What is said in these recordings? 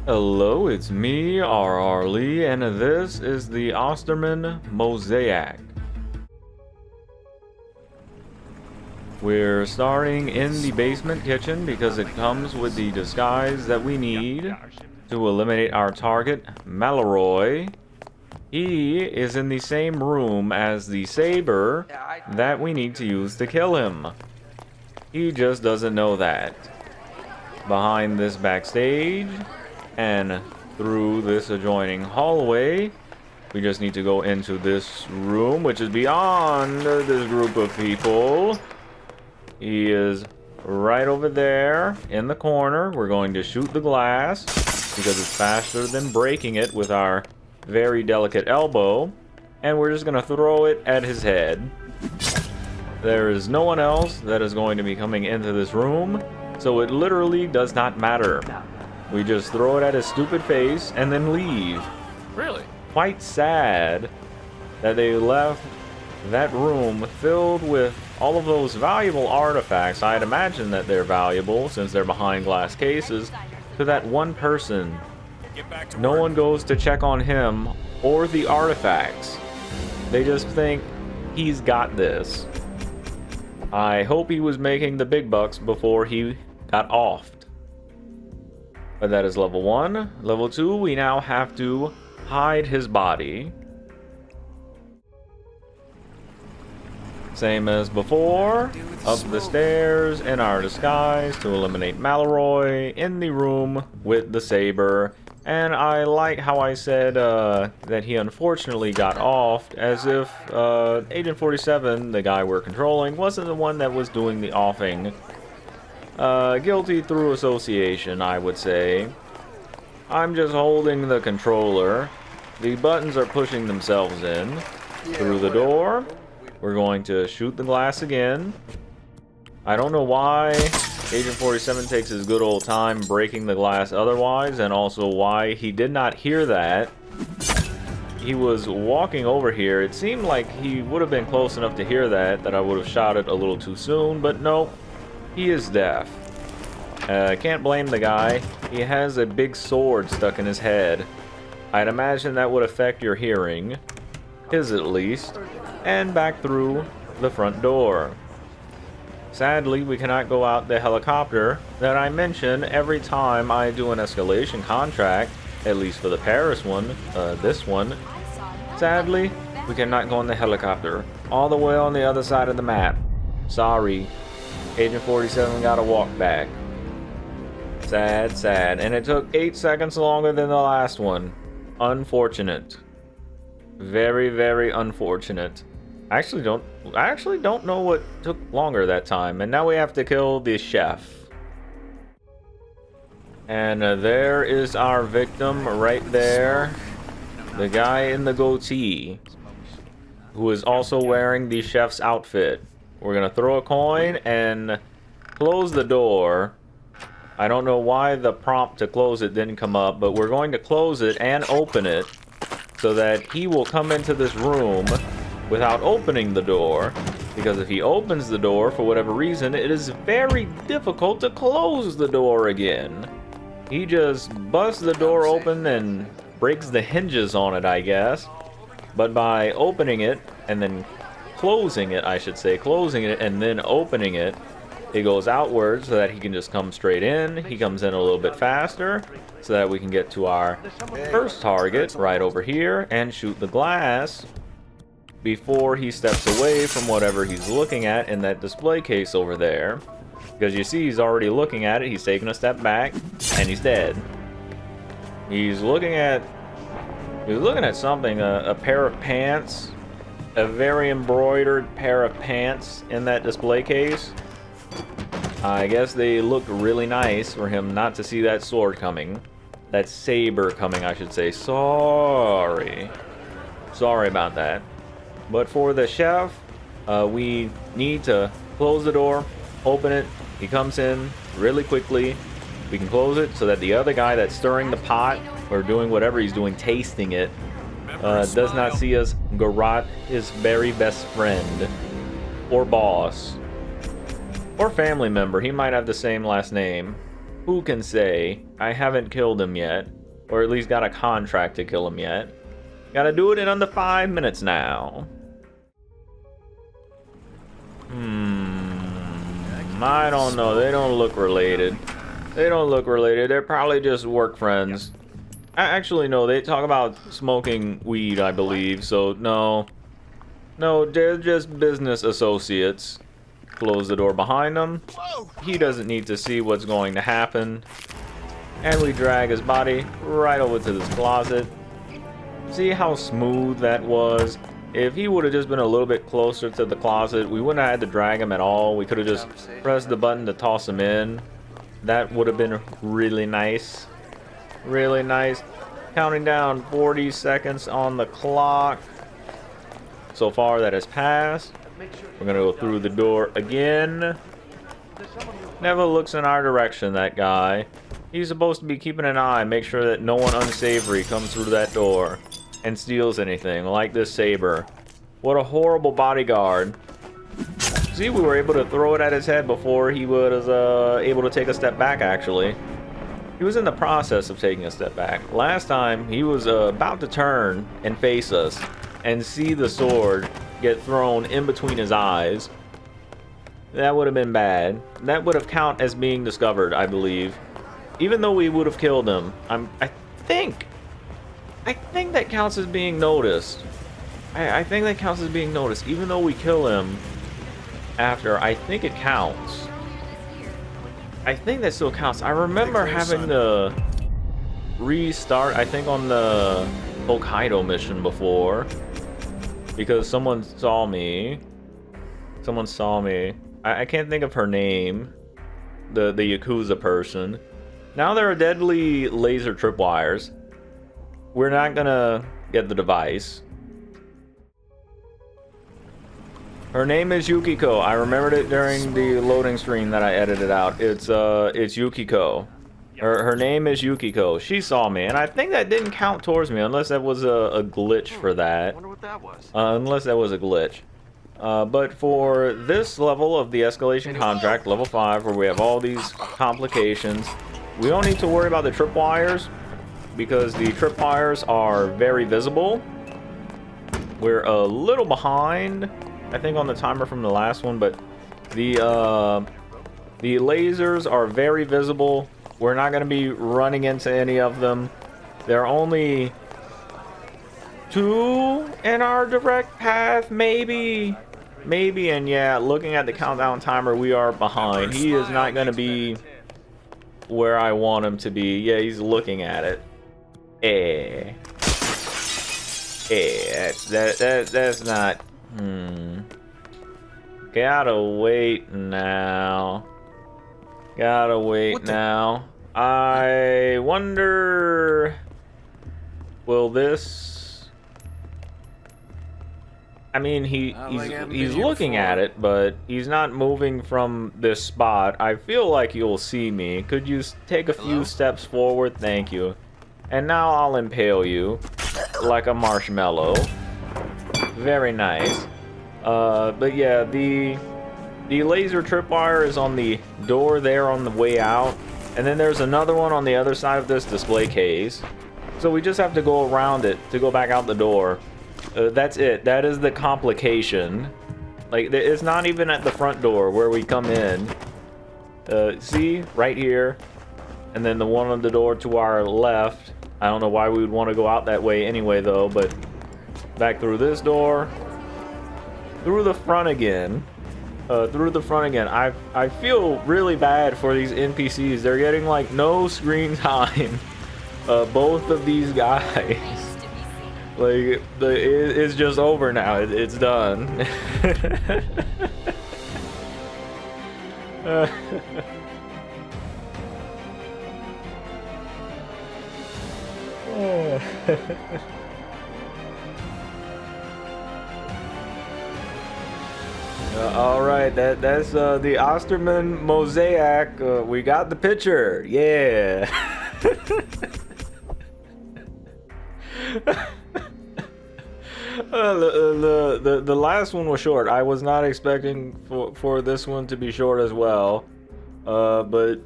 Hello, it's me, R.R. Lee, and this is the Osterman Mosaic. We're starting in the basement kitchen because it comes with the disguise that we need to eliminate our target, Malroy. He is in the same room as the saber that we need to use to kill him. He just doesn't know that. Behind this backstage and through this adjoining hallway, we just need to go into this room, which is beyond this group of people. He is right over there in the corner. We're going to shoot the glass because it's faster than breaking it with our very delicate elbow. And we're just going to throw it at his head. There is no one else that is going to be coming into this room, so it literally does not matter. We just throw it at his stupid face and then leave. Really? Quite sad that they left that room filled with all of those valuable artifacts. I'd imagine that they're valuable since they're behind glass cases to that one person. No one goes to check on him or the artifacts. They just think he's got this. I hope he was making the big bucks before he got offed. But that is level 1. Level 2, we now have to hide his body. Same as before, up the stairs in our disguise to eliminate Malroy in the room with the saber. And I like how I said that he unfortunately got offed, as if Agent 47, the guy we're controlling, wasn't the one that was doing the offing. Guilty through association, I would say. I'm just holding the controller. The buttons are pushing themselves in through the door. We're going to shoot the glass again. I don't know why Agent 47 takes his good old time breaking the glass otherwise, and also why he did not hear that. He was walking over here. It seemed like he would have been close enough to hear that I would have shot it a little too soon, but no. He is deaf. Can't blame the guy. He has a big sword stuck in his head. I'd imagine that would affect your hearing. His at least. And back through the front door. Sadly, we cannot go out the helicopter that I mention every time I do an escalation contract, at least for the Paris one, this one. Sadly, we cannot go on the helicopter. All the way on the other side of the map. Sorry. Agent 47 got to walk back. Sad, sad. And it took 8 seconds longer than the last one. Unfortunate. Very, very unfortunate. I actually don't know what took longer that time. And now we have to kill the chef. And there is our victim right there. The guy in the goatee, who is also wearing the chef's outfit. We're gonna throw a coin and close the door. I don't know why the prompt to close it didn't come up, but we're going to close it and open it so that he will come into this room without opening the door, because if he opens the door for whatever reason, it is very difficult to close the door again. He just busts the door open and breaks the hinges on it, I guess. But by opening it and then closing it, I should say, closing it and then opening it, it goes outwards so that he can just come straight in. He comes in a little bit faster so that we can get to our first target right over here and shoot the glass before he steps away from whatever he's looking at in that display case over there. Because you see he's already looking at it, he's taking a step back, and he's dead. He's looking at something, a pair of pants. A very embroidered pair of pants in that display case. I guess they looked really nice for him not to see that sword coming. That saber coming, I should say. Sorry about that. But for the chef, we need to close the door, open it. He comes in really quickly. We can close it so that the other guy that's stirring the pot or doing whatever he's doing, tasting it, does not see us garrot his very best friend or boss or family member. He might have the same last name. Who can say? I haven't killed him yet. Or at least got a contract to kill him yet. Gotta do it in under 5 minutes now. I don't know. They don't look related. They don't look related. They're probably just work friends. Actually, no. They talk about smoking weed, I believe. So, no. No, they're just business associates. Close the door behind them. He doesn't need to see what's going to happen. And we drag his body right over to this closet. See how smooth that was? If he would have just been a little bit closer to the closet, we wouldn't have had to drag him at all. We could have just pressed the button to toss him in. That would have been really nice. Really nice. Counting down 40 seconds on the clock. So far that has passed. We're gonna go through the door again. Never looks in our direction, that guy. He's supposed to be keeping an eye, make sure that no one unsavory comes through that door and steals anything, like this saber. What a horrible bodyguard. See, we were able to throw it at his head before he was able to take a step back, actually. He was in the process of taking a step back. Last time, he was about to turn and face us and see the sword get thrown in between his eyes. That would have been bad. That would have counted as being discovered, I believe. Even though we would have killed him, I think that counts as being noticed. I think that counts as being noticed. Even though we kill him after, I think it counts. I think that still counts. I remember having to restart, I think, on the Hokkaido mission before. Because someone saw me. Someone saw me. I can't think of her name. The Yakuza person. Now there are deadly laser tripwires. We're not gonna get the device. Her name is Yukiko. I remembered it during the loading screen that I edited out. It's Yukiko. Her name is Yukiko. She saw me, and I think that didn't count towards me, unless that was a glitch for that. I wonder what that was. Unless that was a glitch. But for this level of the Escalation Contract, level 5, where we have all these complications, we don't need to worry about the tripwires, because the tripwires are very visible. We're a little behind, I think, on the timer from the last one, but the lasers are very visible. We're not going to be running into any of them. There are only 2 in our direct path, maybe, and yeah, looking at the countdown timer, we are behind. He is not going to be where I want him to be. Yeah, he's looking at it. That's not. Gotta wait now. Gotta wait now. I wonder. Will this? I mean, he's looking at it, but he's not moving from this spot. I feel like you'll see me. Could you take a few steps forward? Thank you. And now I'll impale you like a marshmallow. Very nice. But yeah, the laser tripwire is on the door there on the way out. And then there's another one on the other side of this display case. So we just have to go around it to go back out the door. That's it. That is the complication. Like, it's not even at the front door where we come in. See? Right here. And then the one on the door to our left. I don't know why we would want to go out that way anyway, though. But back through this door. Through the front again. Through the front again. I feel really bad for these NPCs. They're getting, like, no screen time. Both of these guys. Like, it's just over now. It's done. All right, that's the Osterman Mosaic. We got the picture. Yeah. The last one was short. I was not expecting for this one to be short as well. But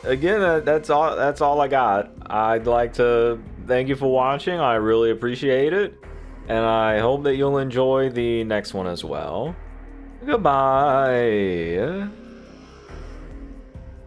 Again, that's all I got. I'd like to thank you for watching. I really appreciate it, and I hope that you'll enjoy the next one as well. Goodbye.